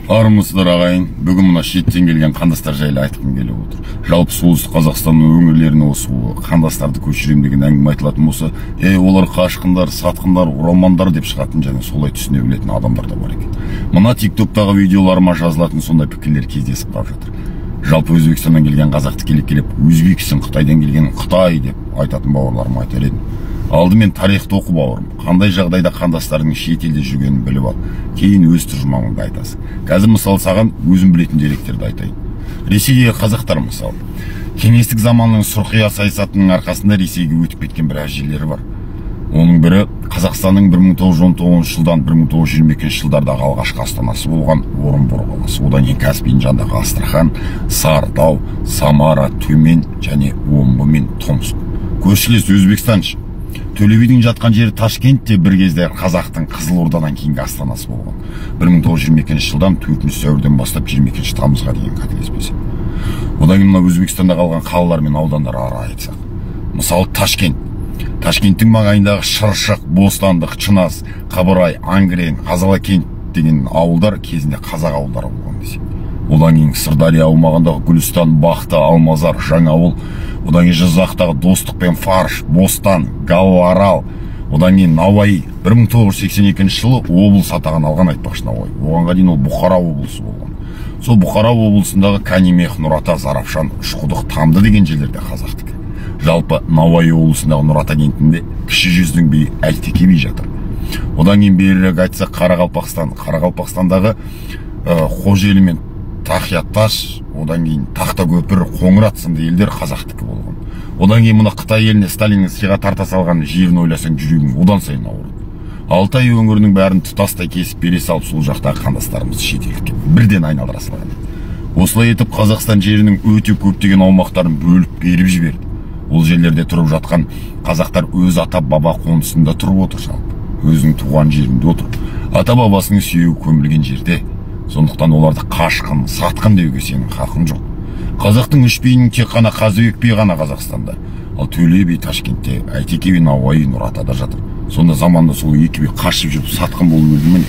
Армысыздар ағайын, бүгін мына шеттен келген қандастар жайлы айтқым келіп отыр. Жалпы солтүстік Қазақстанның өңірлеріне осы қандастарды көшірем деген әңгіме айтылатын болса, олар қашқындар, сатқындар, романдар деп шығатын және солай түсіне білетін адамдар да бар екен. Мына TikTok-тағы видеоларыма жазылатын сондай пікірлер кездесіп қалып жатыр. Жалпы Өзбекстаннан келген қазақты келіп Өзбексің, Қытайдан келген Қытай деп айтатын бауырларыма айтар едім. Алдымен тарихты оқы бауырым, қандай жағдайда қандастардың шетелде жүргенін біліп ал, кейін өз тұжырымыңды айтасың. Қазір мысалы саған өзім білетін деректерді айтайын. Ресейдегі қазақтар мысалы, кеңестік заманның сұрқия саясатының арқасында Ресейге өтіп кеткен бір әжелері бар. Оның бірі Қазақстанның 1919 жылдан 1922 жылдардағы алғашқы астанасы болған Орынбор қаласы. Одан кейін Каспийдің жанындағы Астрахан, Сарытау, Самара, Төмен және Омбы мен Томск. Көршілес Өзбекстан. Төле бидің жатқан жері Ташкентте бір кезде қазақтың Қызылордадан кейінгі астанасы болған. 1922 жылдан 4 сәуірден бастап 22 тамызға дейін қателеспесем. Одан кейін Өзбекстанда қалған қалалар мен аудандар ары айтсақ. Мысалы Ташкент. Ташкенттің маңайындағы Шыршық, Бостандық, Чынас, Қабырай, Ангрен, Қазалакент деген ауылдар кезінде қазақ ауылдары болған десек. Одан кейін Сырдария аумағындағы Гүлістан, Бақты, Алмазар, Жаңауыл, одан кейін Жызақтағы Достық пен Фарш, Бостан, Галарал, одан кейін Науаи. 1982 жылы облыс атағын алған айтпақшы Науаи. Оғанға дейін ол Бұхара облысы болған. Сол Бұхара облысындағы Канимех, Нұрата, Зарапшан, Үшқұдық, Тамды деген жерлерде қазақтікі. Жалпы Науаи облысындағы Нұрата кентінде кіші жүздің биі Әлтеке би жатыр. Одан кейін берірек айтсақ Қарақалпақстан. Қарақалпақстандағы Қожелі мен Тахиятташ, одан кейін Тақтакөпір, Қоңырат сынды елдер қазақтікі болған. Одан кейін мұна Қытай еліне Сталиннің сыйға тарта салған жерін ойласаң жүрегің одан сайын ауырады. Алтай өңірінің бәрін тұтастай кесіп бере салып сол жақтағы қандастарымыз шетелдікке бірден айналдыра салған. Осылай етіп Қазақстан жерінің өте көптеген аумақтарын бөліп беріп жіберді. Ол жерлерде тұрып жатқан қазақтар өз ата баба қонысында тұрып отыр жалпы. Өзінің туған жерінде отыр. Ата бабасының сүйегі көмілген жерде. Сондықтан оларды қашқын, сатқын деуге сенің хақың жоқ. Қазақтың үш биінің тек қана Қазыбек би ғана Қазақстанда. Ал Төле би Ташкентте, Әйтеке би Науаи, Нұратада жатыр. Сонда заманда сол екі би қашып жүріп сатқын болып өлді міне.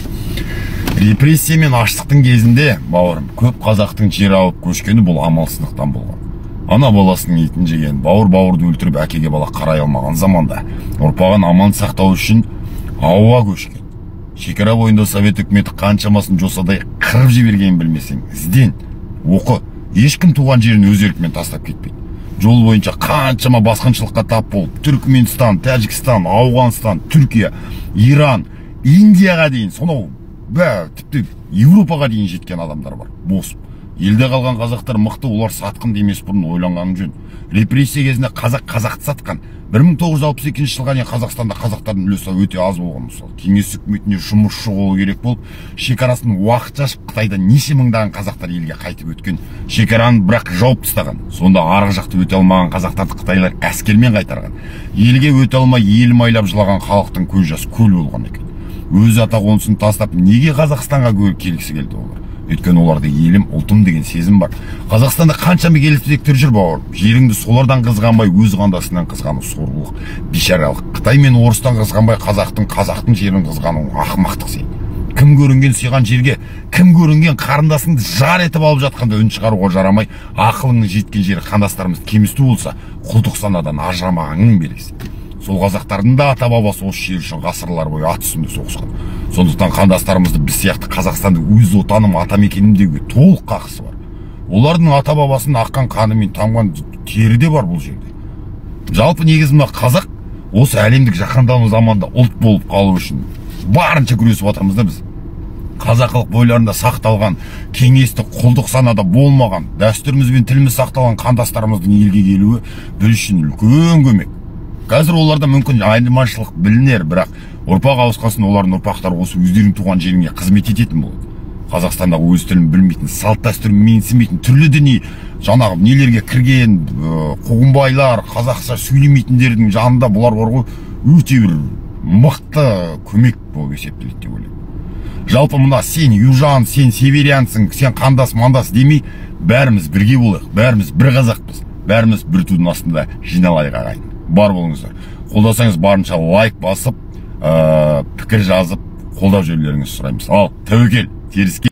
Репрессия мен аштықтың кезінде, бауырым, көп қазақтың жер алып көшкені бұл амалсыздықтан болған. Ана баласының етін жеген, бауыр-бауырды өлтіріп әкеге бала қарай алмаған заманда ұрпағын аман сақтау үшін ауа көшкен. Шекара бойында Совет үкіметі қаншамасын жосадай қырып жібергенін білмесең, ізден, оқы. Ешкім туған жерін өз еркімен тастап кетпейді. Жол бойынша қаншама басқыншылыққа тап болып, Түркменстан, Тәжікстан, Ауғанстан, Түркия, Иран, Индияға дейін, сонау тіпті Европаға дейін жеткен адамдар бар. Босып. Елде қалған қазақтар мықты, олар сатқын демес бұрын ойланғаным жөн. Репрессия кезінде қазақты сатқан. 1962 жылға дейін Қазақстанда қазақтардың үлесі өте аз болған мысалы. Кеңес үкіметіне жұмысшы болу керек болып, шекарасын уақытша ашып Қытайдан неше мыңдаған қазақтар елге қайтып өткен. Шекараны бірақ жауып тастаған. Сонда арғы жақты өте алмаған қазақтарды Қытайлар әскермен қайтарған. Елге өте алмай ел майлап жылаған халықтың көз жасы көл болған екен. Өз ата қонысын тастап неге Қазақстанға келгісі келді олар? Өйткені оларда елім, ұлтым деген сезім бар. Қазақстанда қаншама келістіктер жүр бауырым. Жеріңді солардан қызғанбай, өз қандасынан қызғану сорлық, бишаралық. Қытай мен орыстан қызғанбай, қазақтың жерін қызғану ақымақтық сен. Кім көрінген сыйған жерге, кім көрінген қарындасыңды жар етіп алып жатқанда үн шығаруға жарамай, ақылыңның жеткен жері қандастарымыз кемісті болса, құлдық санадан ажырамағанның белгісі. Сол қазақтардың да ата бабасы осы жер үшін ғасырлар бойы ат үстінде соғысқан. Сондықтан қандастарымызды біз сияқты Қазақстанды өз отаным, атамекенім деуге толық қақысы бар. Олардың ата бабасын аққан қаны мен тамған тері де бар бұл жерде. Жалпы негізі мына қазақ осы әлемдік жаһандану заманда ұлт болып қалу үшін барынша күресіп жатырмыз да біз. Қазақылық бойларында сақталған, кеңестік құлдық санада болмаған, дәстүріміз бен тіліміз сақталған қандастарымыздың елге келуі біз үшін үлкен көмек. Қазір оларда мүмкін айырмашылық білінер, бірақ ұрпақ ауысқасын олардың ұрпақтары осы өздерінің туған жеріне қызмет ететін болады. Қазақстандағы өз тілін білмейтін, салт дәстүрін менсінбейтін, түрлі діни жаңағы нелерге кірген қуғынбайлар, қазақша сөйлемейтіндердің жанында бұлар бар ғой, өте бір мықты көмек болып есептеледі деп ойлаймын. Жалпы мына сен южан, сен северянсың, сен қандас мандас демей, бәріміз бірге болайық, бәріміз бір қазақпыз, бәріміз бір тудың астында жиналайық ағайын. Бар болыңыздар. Қолдасаңыз барынша лайк басып, пікір жазып, қолдау жерлеріңізді сұраймыз. Ал, тәуекел, теріске